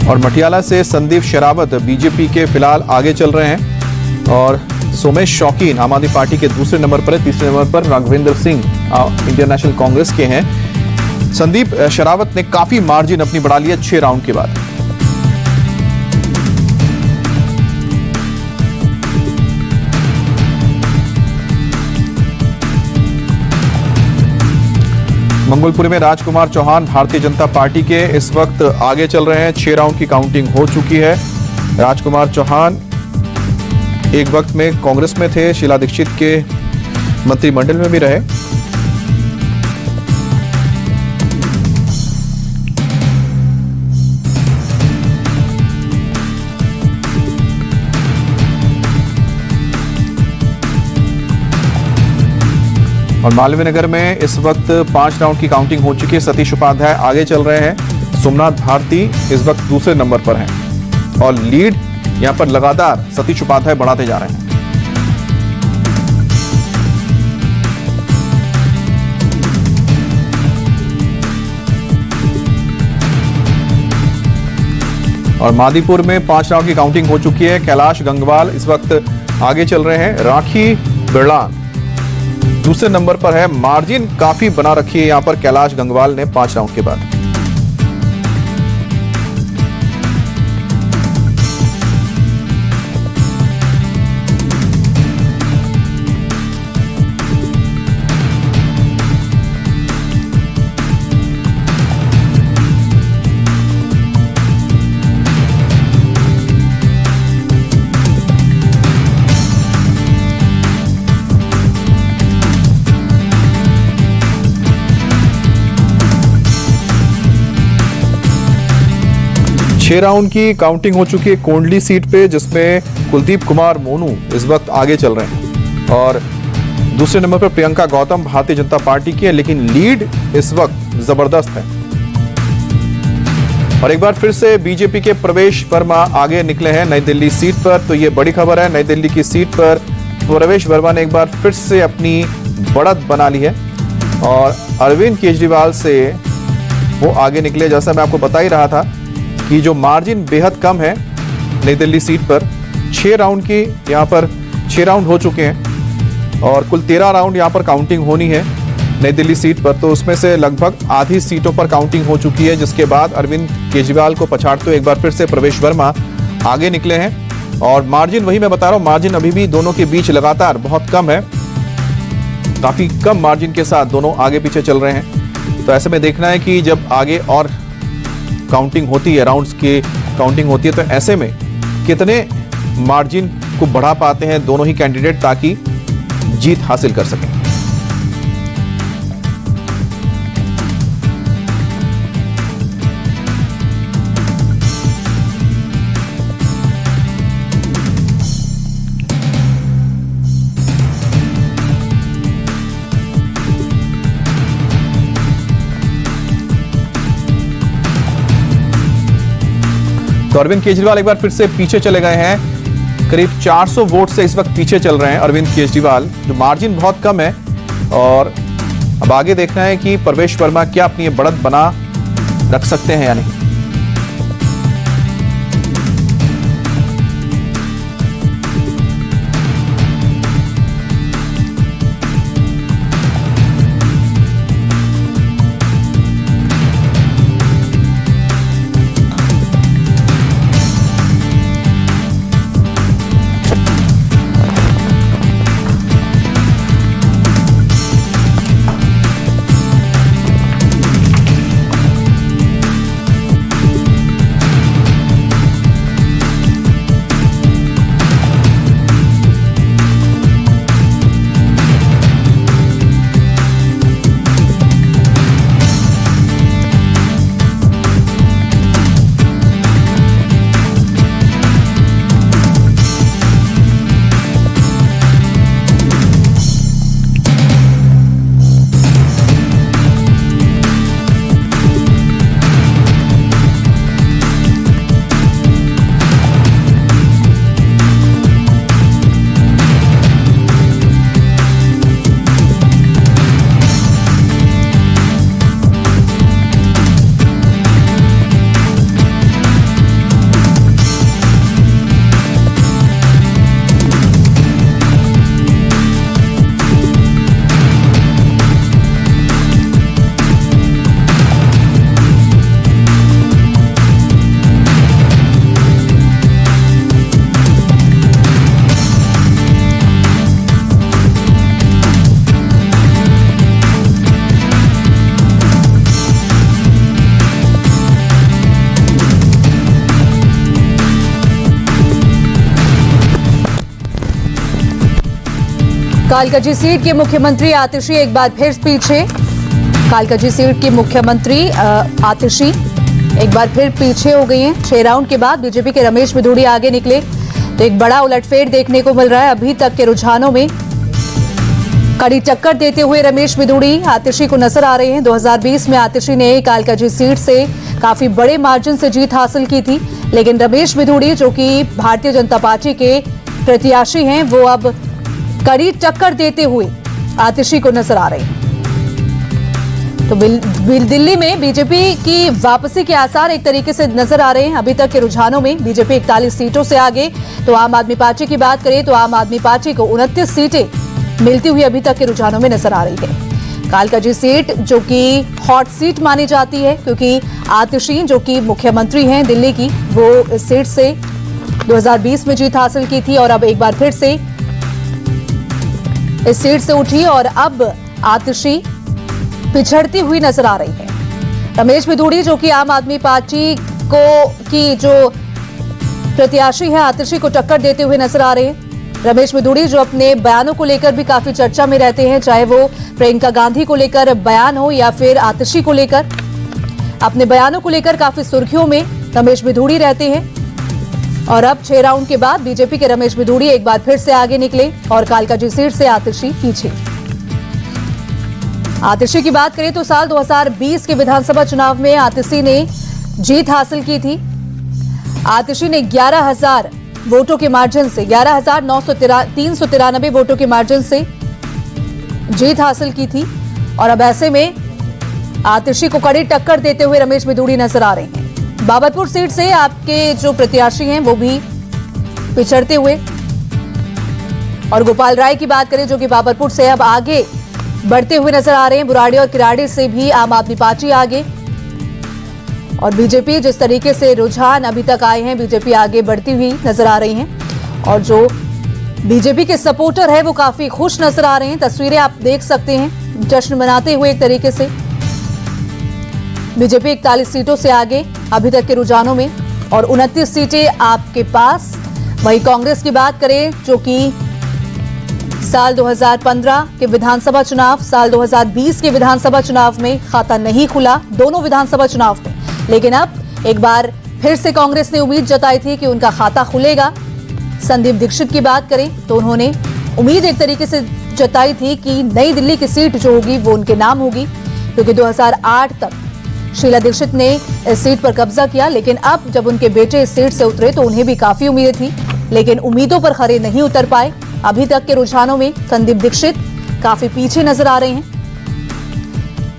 और मटियाला से संदीप शेरावत बीजेपी के फिलहाल आगे चल रहे हैं और सोमेश शौकीन आम आदमी पार्टी के दूसरे नंबर पर है। तीसरे नंबर पर राघवेंद्र सिंह इंडियन नेशनल कांग्रेस के हैं। संदीप शेरावत ने काफी मार्जिन अपनी बढ़ा लिया 6 राउंड के बाद। मंगोलपुरी में राजकुमार चौहान भारतीय जनता पार्टी के इस वक्त आगे चल रहे हैं। 6 राउंड की काउंटिंग हो चुकी है। राजकुमार चौहान एक वक्त में कांग्रेस में थे, शीला दीक्षित के मंत्रिमंडल में भी रहे। और मालवीय नगर में इस वक्त 5 राउंड की काउंटिंग हो चुकी है। सतीश उपाध्याय आगे चल रहे हैं। सोमनाथ भारती इस वक्त दूसरे नंबर पर हैं और लीड यहां पर लगातार सतीश उपाध्याय बढ़ाते जा रहे हैं। और मादीपुर में 5 राउंड की काउंटिंग हो चुकी है। कैलाश गंगवाल इस वक्त आगे चल रहे हैं। राखी बिरला दूसरे नंबर पर है। मार्जिन काफी बना रखी है यहां पर कैलाश गंगवाल ने 5 राउंड के बाद। छह राउंड की काउंटिंग हो चुकी है कोंडली सीट पे, जिसमें कुलदीप कुमार मोनू इस वक्त आगे चल रहे हैं और दूसरे नंबर पर प्रियंका गौतम भारतीय जनता पार्टी की है, लेकिन लीड इस वक्त जबरदस्त है। और एक बार फिर से बीजेपी के प्रवेश वर्मा आगे निकले हैं नई दिल्ली सीट पर। तो ये बड़ी खबर है, नई दिल्ली की सीट पर प्रवेश वर्मा ने एक बार फिर से अपनी बढ़त बना ली है और अरविंद केजरीवाल से वो आगे निकले। जैसा मैं आपको बता ही रहा था कि जो मार्जिन बेहद कम है नई दिल्ली सीट पर। 6 राउंड की यहाँ पर 6 राउंड हो चुके हैं और कुल 13 राउंड यहाँ पर काउंटिंग होनी है नई दिल्ली सीट पर। तो उसमें से लगभग आधी सीटों पर काउंटिंग हो चुकी है, जिसके बाद अरविंद केजरीवाल को पछाड़ते हुए एक बार फिर से प्रवेश वर्मा आगे निकले हैं। और मार्जिन वही मैं बता रहा हूँ, मार्जिन अभी भी दोनों के बीच लगातार बहुत कम है। काफी कम मार्जिन के साथ दोनों आगे पीछे चल रहे हैं। तो ऐसे में देखना है कि जब आगे और काउंटिंग होती है, राउंड्स की काउंटिंग होती है, तो ऐसे में कितने मार्जिन को बढ़ा पाते हैं दोनों ही कैंडिडेट ताकि जीत हासिल कर सकें। तो अरविंद केजरीवाल एक बार फिर से पीछे चले गए हैं। करीब 400 वोट से इस वक्त पीछे चल रहे हैं अरविंद केजरीवाल, जो मार्जिन बहुत कम है। और अब आगे देखना है कि प्रवेश वर्मा क्या अपनी बढ़त बना रख सकते हैं या नहीं। कालकाजी सीट के मुख्यमंत्री आतिशी एक बार फिर पीछे। कालकाजी सीट की मुख्यमंत्री आतिशी एक बार फिर पीछे हो गई हैं। 6 राउंड के बाद बीजेपी के रमेश बिधूड़ी आगे निकले तो एक बड़ा उलटफेर देखने को मिल रहा है। अभी तक के रुझानों में कड़ी टक्कर देते हुए रमेश बिधूड़ी आतिशी को नजर आ रहे हैं। 2020 में आतिशी ने कालकाजी सीट से काफी बड़े मार्जिन से जीत हासिल की थी, लेकिन रमेश बिधूड़ी जो कि भारतीय जनता पार्टी के प्रत्याशी हैं, वो अब कड़ी टक्कर देते हुए आतिशी को नजर आ रहे हैं। तो दिल्ली में बीजेपी की वापसी के आसार एक तरीके से नजर आ रहे हैं। अभी तक के रुझानों में बीजेपी 41 सीटों से आगे, तो आम आदमी पार्टी की बात करें तो आम आदमी पार्टी को 29 सीटें मिलती हुई अभी तक के रुझानों में नजर आ रही है। कालकाजी सीट जो कि हॉट सीट मानी जाती है, क्योंकि आतिशी जो कि मुख्यमंत्री हैं दिल्ली की, वो इस सीट से 2020 में जीत हासिल की थी और अब एक बार फिर से इस सीट से उठी और अब आतिशी पिछड़ती हुई नजर आ रही है। रमेश बिधूड़ी जो कि आम आदमी पार्टी की जो प्रत्याशी है, आतिशी को टक्कर देते हुए नजर आ रहे हैं। रमेश बिधूड़ी जो अपने बयानों को लेकर भी काफी चर्चा में रहते हैं, चाहे वो प्रियंका गांधी को लेकर बयान हो या फिर आतिशी को लेकर, अपने बयानों को लेकर काफी सुर्खियों में रमेश बिधूड़ी रहते हैं। और अब 6 राउंड के बाद बीजेपी के रमेश बिधूड़ी एक बार फिर से आगे निकले और कालकाजी सीट से आतिशी पीछे। आतिशी की बात करें तो साल 2020 के विधानसभा चुनाव में आतिशी ने जीत हासिल की थी। आतिशी ने 11,000 वोटों के मार्जिन से 11,393 वोटों के मार्जिन से जीत हासिल की थी और अब ऐसे में आतिशी को कड़ी टक्कर देते हुए रमेश बिधूड़ी नजर आ रहे हैं। बाबरपुर सीट से आपके जो प्रत्याशी हैं वो भी पिछड़ते हुए, और गोपाल राय की बात करें जो कि बाबरपुर से अब आगे बढ़ते हुए नजर आ रहे हैं। बुराड़ी और किराड़ी से भी आम आदमी पार्टी आगे, और बीजेपी जिस तरीके से रुझान अभी तक आए हैं, बीजेपी आगे बढ़ती हुई नजर आ रही हैं और जो बीजेपी के सपोर्टर है वो काफी खुश नजर आ रहे हैं। तस्वीरें आप देख सकते हैं, जश्न मनाते हुए एक तरीके से। बीजेपी 41 सीटों से आगे अभी तक के रुझानों में और 29 सीटें आपके पास। वहीं कांग्रेस की बात करें जो कि साल 2015 के विधानसभा चुनाव, साल 2020 के विधानसभा चुनाव में खाता नहीं खुला, दोनों विधानसभा चुनाव में, लेकिन अब एक बार फिर से कांग्रेस ने उम्मीद जताई थी कि उनका खाता खुलेगा। संदीप दीक्षित की बात करें तो उन्होंने उम्मीद एक तरीके से जताई थी कि नई दिल्ली की सीट जो होगी वो उनके नाम होगी, क्योंकि 2008 तक शीला दीक्षित ने इस सीट पर कब्जा किया, लेकिन अब जब उनके बेटे इस सीट से उतरे तो उन्हें भी काफी उम्मीदें थी, लेकिन उम्मीदों पर खरे नहीं उतर पाए। अभी तक के रुझानों में संदीप दीक्षित काफी पीछे नजर आ रहे हैं।